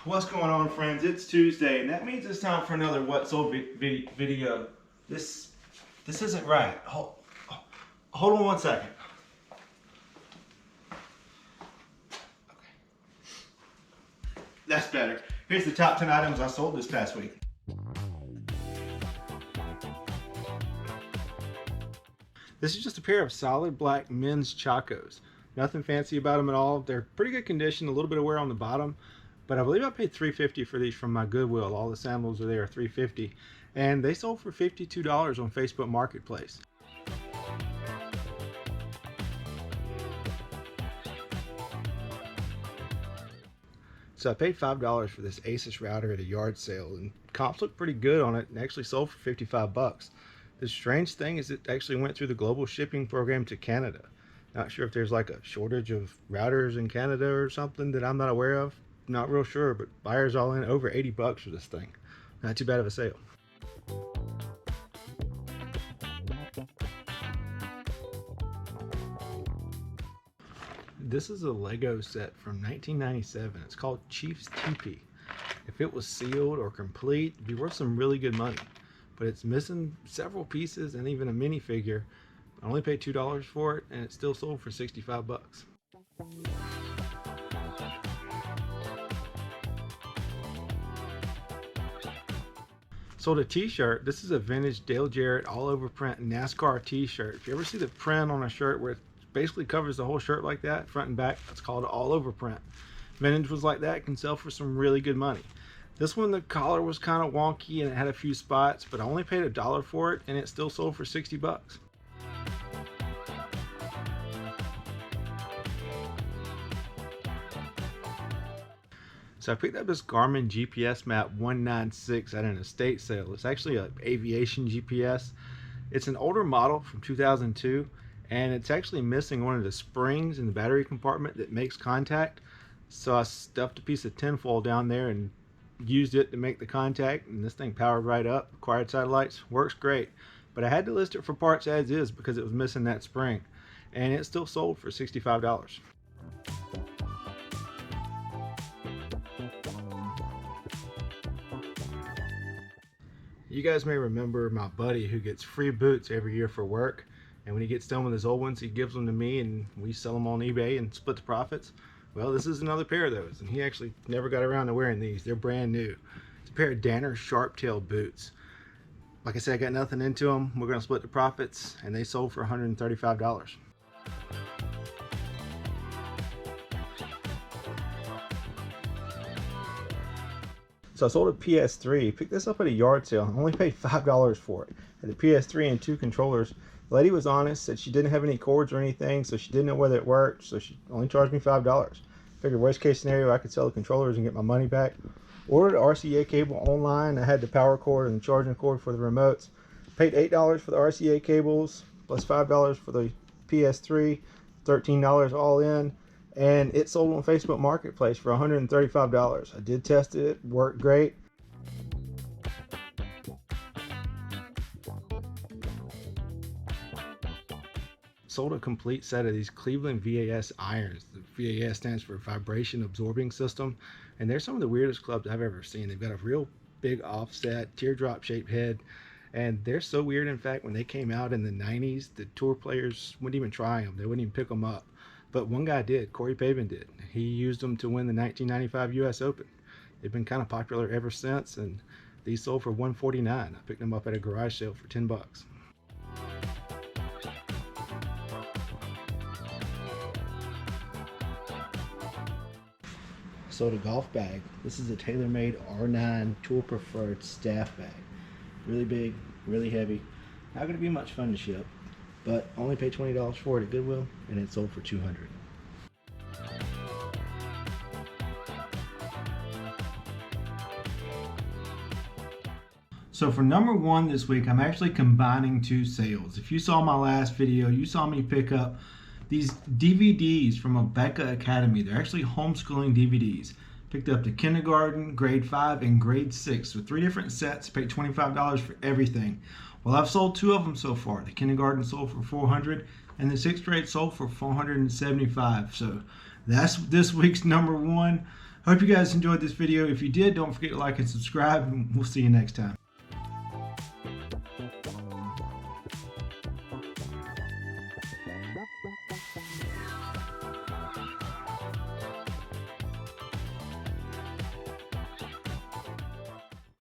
What's going on, friends? It's Tuesday, and that means it's time for another What Sold video. This isn't right. Hold on one second. Okay. That's better. Here's the top 10 items I sold this past week. This is just a pair of solid black men's Chacos. Nothing fancy about them at all. They're pretty good condition, a little bit of wear on the bottom. But I believe I paid $3.50 for these from my Goodwill. All the sandals are there, $3.50. And they sold for $52 on Facebook Marketplace. So I paid $5 for this ASUS router at a yard sale, and comps look pretty good on it and actually sold for 55 bucks. The strange thing is it actually went through the global shipping program to Canada. Not sure if there's like a shortage of routers in Canada or something that I'm not aware of. Not real sure, but buyers all in over 80 bucks for this thing. Not too bad of a sale. This is a Lego set from 1997. It's called Chief's Teepee. If it was sealed or complete, it'd be worth some really good money. But it's missing several pieces and even a minifigure. I only paid $2 for it, and it still sold for 65 bucks. Sold a t-shirt. This is a vintage Dale Jarrett all over print NASCAR t-shirt. If you ever see the print on a shirt where it basically covers the whole shirt like that, front and back, that's called all over print. Vintage was like that, can sell for some really good money. This one, the collar was kind of wonky and it had a few spots, but I only paid $1 for it and it still sold for 60 bucks. So I picked up this Garmin GPS map 196 at an estate sale. It's actually an aviation GPS. It's an older model from 2002, and it's actually missing one of the springs in the battery compartment that makes contact. So I stuffed a piece of tinfoil down there and used it to make the contact, and this thing powered right up. Acquired satellites, works great. But I had to list it for parts as is because it was missing that spring, and it still sold for $65. You guys may remember my buddy who gets free boots every year for work, and when he gets done with his old ones, he gives them to me and we sell them on eBay and split the profits. Well, this is another pair of those, and he actually never got around to wearing these. They're brand new. It's a pair of Danner Sharptail boots. Like I said, I got nothing into them. We're going to split the profits, and they sold for $135. So I sold a PS3, picked this up at a yard sale, I only paid $5 for it. And the PS3 and 2 controllers. The lady was honest, said she didn't have any cords or anything, so she didn't know whether it worked, so she only charged me $5. Figured worst case scenario, I could sell the controllers and get my money back. Ordered an RCA cable online. I had the power cord and the charging cord for the remotes. Paid $8 for the RCA cables, plus $5 for the PS3, $13 all in. And it sold on Facebook Marketplace for $135. I did test it, worked great. Sold a complete set of these Cleveland VAS irons. The VAS stands for Vibration Absorbing System, and they're some of the weirdest clubs I've ever seen. They've got a real big offset, teardrop shaped head, and they're so weird. In fact, when they came out in the 90s, the tour players wouldn't even try them. They wouldn't even pick them up. But one guy did, Corey Pavin did. He used them to win the 1995 US Open. They've been kind of popular ever since, and these sold for $149. I picked them up at a garage sale for 10 bucks. Sold a golf bag. This is a TaylorMade R9 Tour Preferred staff bag. Really big, really heavy. Not going to be much fun to ship, but only paid $20 for it at Goodwill, and it sold for $200. So for number one this week, I'm actually combining two sales. If you saw my last video, you saw me pick up these DVDs from Abeka Academy. They're actually homeschooling DVDs. Picked up the kindergarten, grade 5, and grade 6. So 3 different sets, paid $25 for everything. Well, I've sold 2 of them so far. The kindergarten sold for $400, and the 6th grade sold for $475. So that's this week's number one. I hope you guys enjoyed this video. If you did, don't forget to like and subscribe, and we'll see you next time.